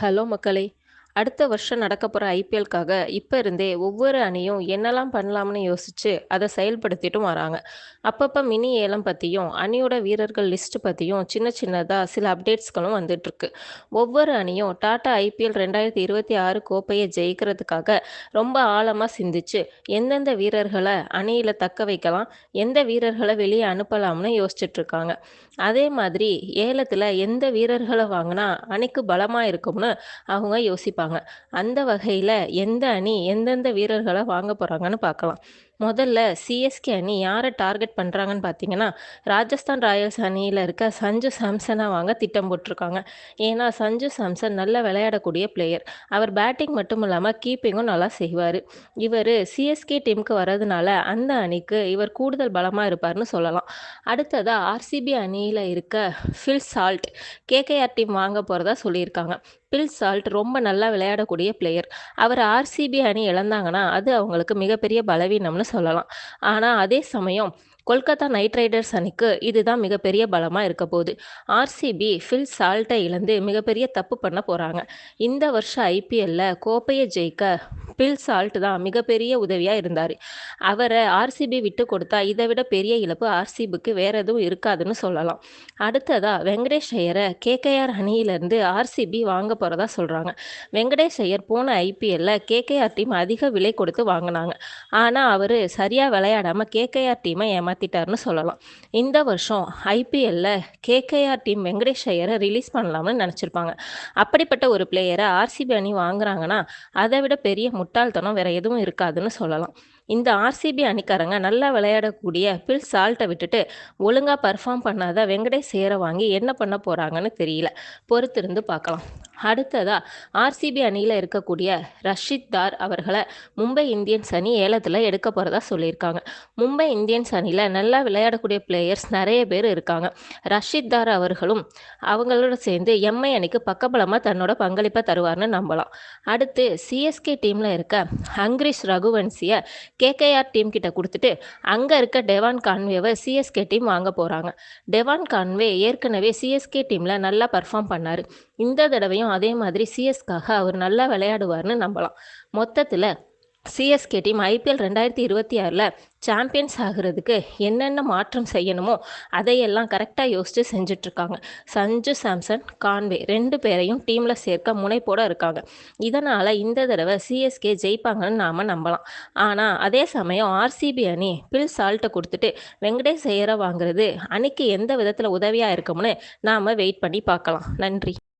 Hello மக்களே! அடுத்த வருஷம் நடக்க போற ஐபிஎல்க்காக இப்ப இருந்தே ஒவ்வொரு அணியும் என்னலாம் பண்ணலாம்னு யோசிச்சு, அத செயல்படுத்திட்டும் வராங்க. அப்பப்ப மினி ஏலம் பத்தியும், அணியோட வீரர்கள் லிஸ்ட் பத்தியும் சின்ன சின்னதா சில அப்டேட்ஸ்களும் வந்துட்டுருக்கு. ஒவ்வொரு அணியும் டாடா ஐபிஎல் 2026 கோப்பைய ஜெயிக்கிறதுக்காக ரொம்ப ஆழமா சிந்திச்சு, எந்தெந்த வீரர்கள அணியில தக்க வைக்கலாம், எந்த வீரர்கள வெளிய அனுப்பலாம்னு யோசிச்சுட்ருக்காங்க. அதே மாதிரி ஏலத்துல எந்த வீரர்கள வாங்குனா அணிக்கு பலமா இருக்கும்னு அவங்க யோசிப்பாங்க. அந்த வகையில எந்த அணி எந்தெந்த வீரர்கள வாங்க போறாங்கன்னு பார்க்கலாம். முதல்ல சிஎஸ்கே அணி யார டார்கெட் பண்றாங்கன்னு பார்த்தீங்கன்னா, ராஜஸ்தான் ராயல்ஸ் அணியில இருக்க சஞ்சு சாம்சன வாங்க திட்டம் போட்டிருக்காங்க. ஏன்னா, சஞ்சு சாம்சன் நல்லா விளையாடக்கூடிய பிளேயர். அவர் பேட்டிங் மட்டும் இல்லாம கீப்பிங்கும் நல்லா செய்வாரு. இவரு சிஎஸ்கே டீமுக்கு வர்றதுனால அந்த அணிக்கு இவர் கூடுதல் பலமா இருப்பார்னு சொல்லலாம். அடுத்ததா ஆர்சிபி அணியில இருக்க ஃபில் சால்ட் கேகேஆர் டீம் வாங்க போறதா சொல்லியிருக்காங்க. பில் சால்ட் ரொம்ப நல்லா விளையாடக்கூடிய பிளேயர். அவர் ஆர்சிபி அணி இழந்தாங்கன்னா, அது அவங்களுக்கு மிகப்பெரிய பலவீனம்னு சொல்லலாம். ஆனா, அதே சமயம் கொல்கத்தா நைட் ரைடர்ஸ் அணிக்கு இதுதான் மிகப்பெரிய பலமா இருக்க போகுது. ஆர்சிபி ஃபில் சால்ட்டை இழந்து மிகப்பெரிய தப்பு பண்ண போறாங்க. இந்த வருஷம் ஐபிஎல்ல கோப்பையை ஜெயிக்க பில் சால்ட் தான் மிகப்பெரிய உதவியா இருந்தாரு. அவரை ஆர்சிபி விட்டு கொடுத்தா இதை விட பெரிய இழப்பு ஆர்சிபிக்கு வேற எதுவும் இருக்காதுன்னு சொல்லலாம். அடுத்ததா வெங்கடேஷ் ஐயரை கேகேஆர் அணியிலிருந்து ஆர்சிபி வாங்க போறதா சொல்றாங்க. வெங்கடேஷ் ஐயர் போன ஐபிஎல்ல கேகேஆர் டீம் அதிக விலை கொடுத்து வாங்கினாங்க. ஆனா அவரு சரியா விளையாடாம கேகேஆர் டீமை ஏமாத்திட்டாருன்னு சொல்லலாம். இந்த வருஷம் ஐபிஎல்ல கேகேஆர் டீம் வெங்கடேஷ் ஐயரை ரிலீஸ் பண்ணலாம்னு நினைச்சிருப்பாங்க. அப்படிப்பட்ட ஒரு பிளேயரை ஆர்சிபி அணி வாங்குறாங்கன்னா அதை விட பெரிய முட்டாள்தனம் வேற எதுவும் இருக்காதுன்னு சொல்லலாம். இந்த ஆர்சிபி அணிக்காரங்க நல்லா விளையாடக்கூடிய பில் சால்ட்டை விட்டுட்டு ஒழுங்கா பர்ஃபார்ம் பண்ணாத வெங்கடேஷ் ஐயரை வாங்கி என்ன பண்ண போறாங்கன்னு தெரியல. பொறுத்திருந்து பார்க்கலாம். அடுத்ததா ஆர்சிபி அணியில் இருக்கக்கூடிய ரஷித் தார் அவர்களை மும்பை இந்தியன்ஸ் அணி ஏலத்தில் எடுக்க போகிறதா சொல்லியிருக்காங்க. மும்பை இந்தியன்ஸ் அணியில் நல்லா விளையாடக்கூடிய பிளேயர்ஸ் நிறைய பேர் இருக்காங்க. ரஷித் தார் அவர்களும் அவங்களோட சேர்ந்து எம்ஐ அணிக்கு பக்கபலமாக தன்னோட பங்களிப்பை தருவார்னு நம்பலாம். அடுத்து சிஎஸ்கே டீமில் இருக்க ஹங்கிரிஷ் ரகுவன்சியை கேகேஆர் டீம் கிட்ட கொடுத்துட்டு அங்கே இருக்க டெவான் கான்வேவை சிஎஸ்கே டீம் வாங்க போகிறாங்க. டெவான் கான்வே ஏற்கனவே சிஎஸ்கே டீமில் நல்லா பர்ஃபார்ம் பண்ணார். இந்த தடவையும் அதே மாதிரி சிஎஸ்காக அவர் நல்லா விளையாடுவார்னு நம்பலாம். மொத்தத்தில் சிஎஸ்கே டீம் ஐபிஎல் 2026 சாம்பியன்ஸ் ஆகிறதுக்கு என்னென்ன மாற்றம் செய்யணுமோ அதையெல்லாம் கரெக்டாக யோசித்து செஞ்சிட்ருக்காங்க. சஞ்சு சாம்சன், கான்வே 2 பேரையும் டீமில் சேர்க்க முனைப்போடு இருக்காங்க. இதனால் இந்த தடவை சிஎஸ்கே ஜெயிப்பாங்கன்னு நாம் நம்பலாம். ஆனால் அதே சமயம் ஆர்சிபி அணி பில் சால்ட்டை கொடுத்துட்டு வெங்கடேஷ் ஐயரை வாங்குறது அணிக்கு எந்த விதத்தில் உதவியாக இருக்கும்னு நாம் வெயிட் பண்ணி பார்க்கலாம். நன்றி.